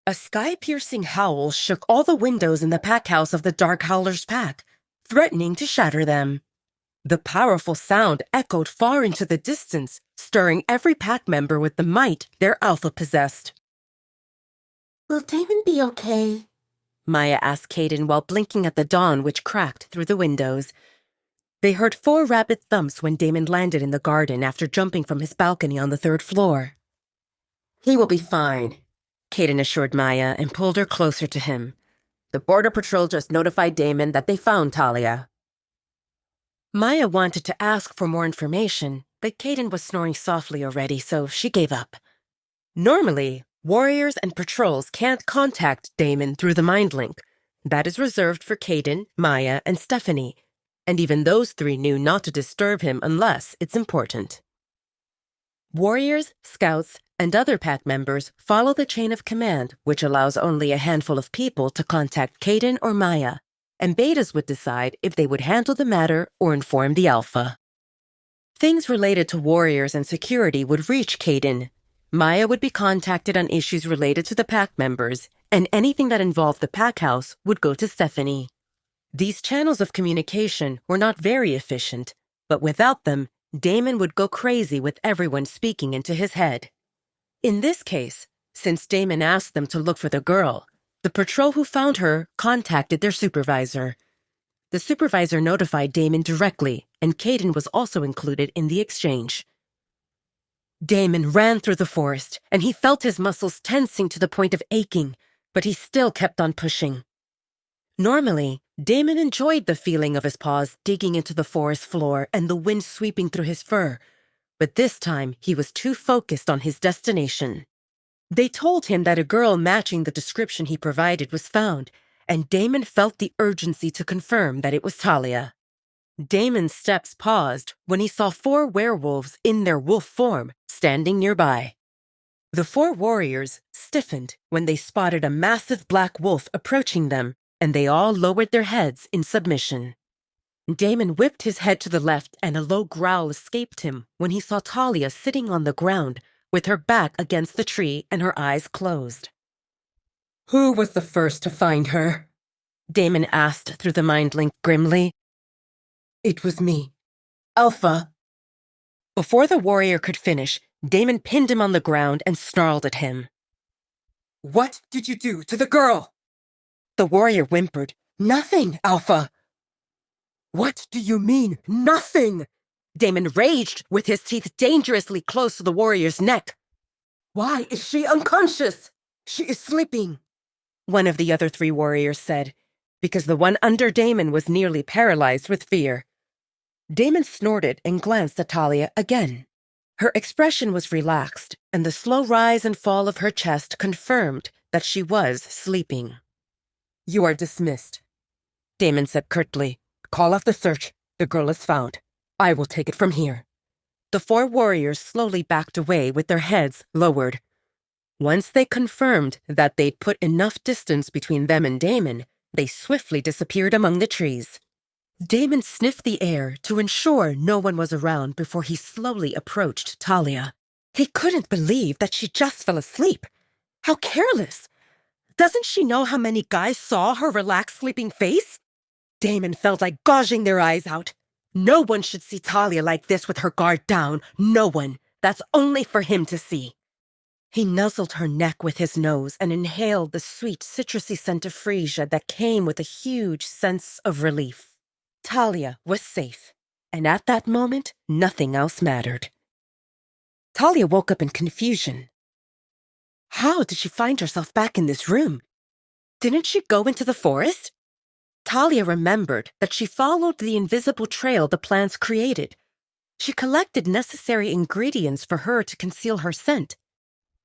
A sky-piercing howl shook all the windows in the packhouse of the Dark Howler's pack, threatening to shatter them. The powerful sound echoed far into the distance, stirring every pack member with the might their alpha possessed. "Will Damon be okay?" Maya asked Caden while blinking at the dawn which cracked through the windows. They heard 4 rapid thumps when Damon landed in the garden after jumping from his balcony on the 3rd floor. "He will be fine," Caden assured Maya and pulled her closer to him. "The Border Patrol just notified Damon that they found Talia." Maya wanted to ask for more information, but Caden was snoring softly already, so she gave up. Normally, warriors and patrols can't contact Damon through the mind link. That is reserved for Caden, Maya, and Stephanie, and even those 3 knew not to disturb him unless it's important. Warriors, scouts, and other pack members follow the chain of command, which allows only a handful of people to contact Caden or Maya, and betas would decide if they would handle the matter or inform the alpha. Things related to warriors and security would reach Caden. Maya would be contacted on issues related to the pack members, and anything that involved the pack house would go to Stephanie. These channels of communication were not very efficient, but without them, Damon would go crazy with everyone speaking into his head. In this case, since Damon asked them to look for the girl, the patrol who found her contacted their supervisor. The supervisor notified Damon directly, and Caden was also included in the exchange. Damon ran through the forest, and he felt his muscles tensing to the point of aching, but he still kept on pushing. Normally, Damon enjoyed the feeling of his paws digging into the forest floor and the wind sweeping through his fur, but this time he was too focused on his destination. They told him that a girl matching the description he provided was found, and Damon felt the urgency to confirm that it was Talia. Damon's steps paused when he saw 4 werewolves in their wolf form standing nearby. The 4 warriors stiffened when they spotted a massive black wolf approaching them, and they all lowered their heads in submission. Damon whipped his head to the left, and a low growl escaped him when he saw Talia sitting on the ground, with her back against the tree and her eyes closed. "Who was the first to find her?" Damon asked through the mind link grimly. "It was me. Alpha." Before the warrior could finish, Damon pinned him on the ground and snarled at him. "What did you do to the girl?" The warrior whimpered. "Nothing, Alpha." "What do you mean, nothing?" Damon raged, with his teeth dangerously close to the warrior's neck. "Why is she unconscious?" "She is sleeping," one of the other 3 warriors said, because the one under Damon was nearly paralyzed with fear. Damon snorted and glanced at Talia again. Her expression was relaxed, and the slow rise and fall of her chest confirmed that she was sleeping. "You are dismissed," Damon said curtly. "Call off the search. The girl is found. I will take it from here." The 4 warriors slowly backed away with their heads lowered. Once they confirmed that they'd put enough distance between them and Damon, they swiftly disappeared among the trees. Damon sniffed the air to ensure no one was around before he slowly approached Talia. He couldn't believe that she just fell asleep. How careless! Doesn't she know how many guys saw her relaxed sleeping face? Damon felt like gouging their eyes out. No one should see Talia like this with her guard down. No one. That's only for him to see. He nuzzled her neck with his nose and inhaled the sweet, citrusy scent of freesia that came with a huge sense of relief. Talia was safe, and at that moment, nothing else mattered. Talia woke up in confusion. How did she find herself back in this room? Didn't she go into the forest? Talia remembered that she followed the invisible trail the plants created. She collected necessary ingredients for her to conceal her scent.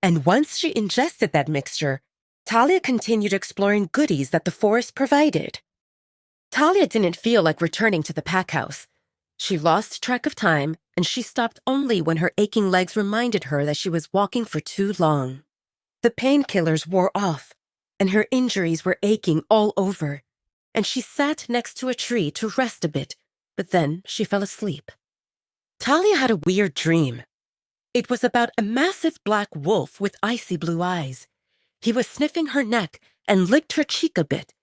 And once she ingested that mixture, Talia continued exploring goodies that the forest provided. Talia didn't feel like returning to the pack house. She lost track of time, and she stopped only when her aching legs reminded her that she was walking for too long. The painkillers wore off, and her injuries were aching all over, and she sat next to a tree to rest a bit, but then she fell asleep. Talia had a weird dream. It was about a massive black wolf with icy blue eyes. He was sniffing her neck and licked her cheek a bit,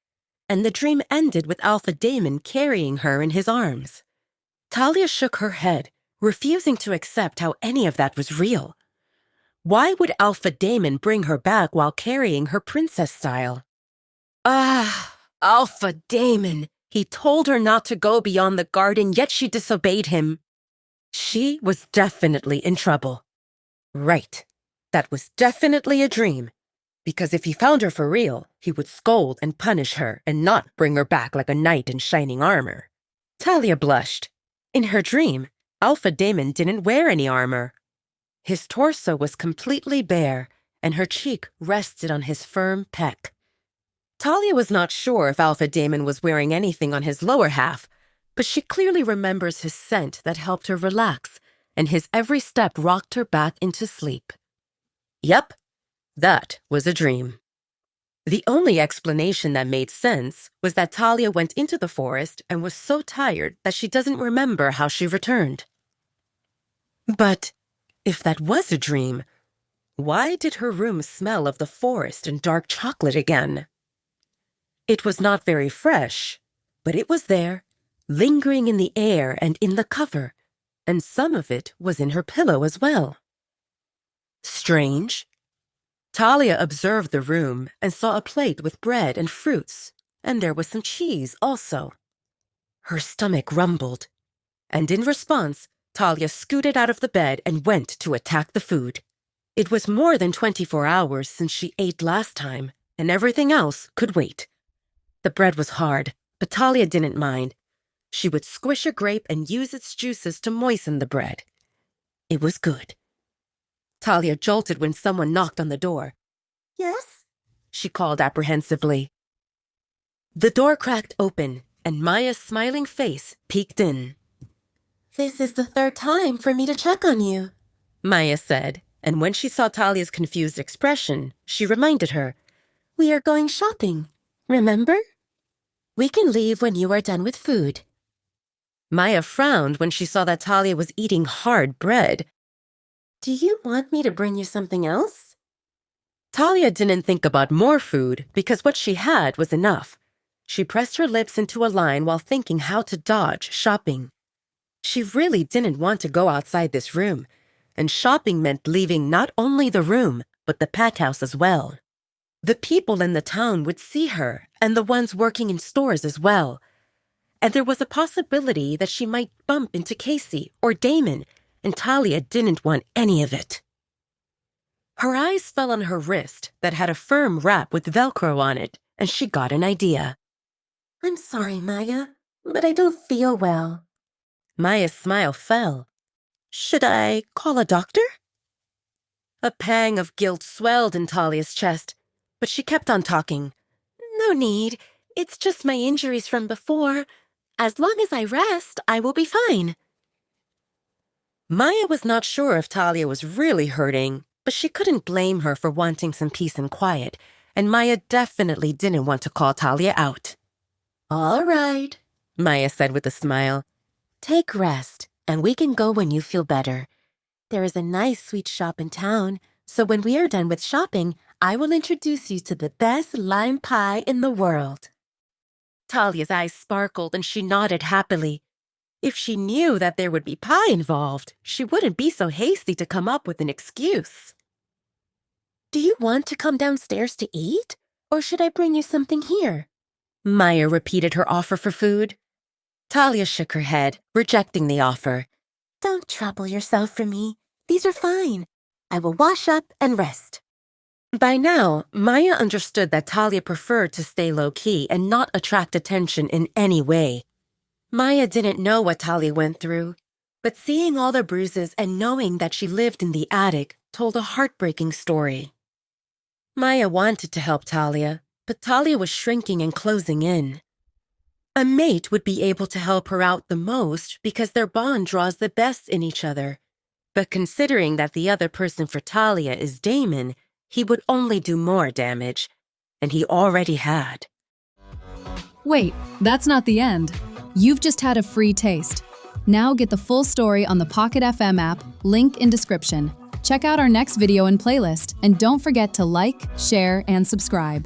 and the dream ended with Alpha Damon carrying her in his arms. Talia shook her head, refusing to accept how any of that was real. Why would Alpha Damon bring her back while carrying her princess style? Alpha Damon! He told her not to go beyond the garden, yet she disobeyed him. She was definitely in trouble. Right, that was definitely a dream. Because if he found her for real, he would scold and punish her and not bring her back like a knight in shining armor. Talia blushed. In her dream, Alpha Damon didn't wear any armor. His torso was completely bare, and her cheek rested on his firm peck. Talia was not sure if Alpha Damon was wearing anything on his lower half, but she clearly remembers his scent that helped her relax, and his every step rocked her back into sleep. Yep, that was a dream. The only explanation that made sense was that Talia went into the forest and was so tired that she doesn't remember how she returned. But if that was a dream, why did her room smell of the forest and dark chocolate again? It was not very fresh, but it was there, lingering in the air and in the cover, and some of it was in her pillow as well. Strange. Talia observed the room and saw a plate with bread and fruits, and there was some cheese also. Her stomach rumbled, and in response, Talia scooted out of the bed and went to attack the food. It was more than 24 hours since she ate last time, and everything else could wait. The bread was hard, but Talia didn't mind. She would squish a grape and use its juices to moisten the bread. It was good. Talia jolted when someone knocked on the door. Yes? She called apprehensively. The door cracked open, and Maya's smiling face peeked in. This is the third time for me to check on you, Maya said, and when she saw Talia's confused expression, she reminded her. We are going shopping, remember? We can leave when you are done with food. Maya frowned when she saw that Talia was eating hard bread. Do you want me to bring you something else? Talia didn't think about more food because what she had was enough. She pressed her lips into a line while thinking how to dodge shopping. She really didn't want to go outside this room, and shopping meant leaving not only the room, but the packhouse as well. The people in the town would see her, and the ones working in stores as well. And there was a possibility that she might bump into Casey or Damon, and Talia didn't want any of it. Her eyes fell on her wrist that had a firm wrap with Velcro on it, and she got an idea. I'm sorry, Maya, but I don't feel well. Maya's smile fell. Should I call a doctor? A pang of guilt swelled in Talia's chest, but she kept on talking. No need. It's just my injuries from before. As long as I rest, I will be fine. Maya was not sure if Talia was really hurting, but she couldn't blame her for wanting some peace and quiet, and Maya definitely didn't want to call Talia out. All right, Maya said with a smile. Take rest, and we can go when you feel better. There is a nice sweet shop in town, so when we are done with shopping, I will introduce you to the best lime pie in the world. Talia's eyes sparkled and she nodded happily. If she knew that there would be pie involved, she wouldn't be so hasty to come up with an excuse. Do you want to come downstairs to eat, or should I bring you something here? Maya repeated her offer for food. Talia shook her head, rejecting the offer. Don't trouble yourself for me. These are fine. I will wash up and rest. By now, Maya understood that Talia preferred to stay low-key and not attract attention in any way. Maya didn't know what Talia went through, but seeing all the bruises and knowing that she lived in the attic told a heartbreaking story. Maya wanted to help Talia, but Talia was shrinking and closing in. A mate would be able to help her out the most because their bond draws the best in each other. But considering that the other person for Talia is Damon, he would only do more damage, and he already had. Wait, that's not the end. You've just had a free taste. Now get the full story on the Pocket FM app, link in description. Check Check out our next video and playlist, and don't forget to like, share, and subscribe.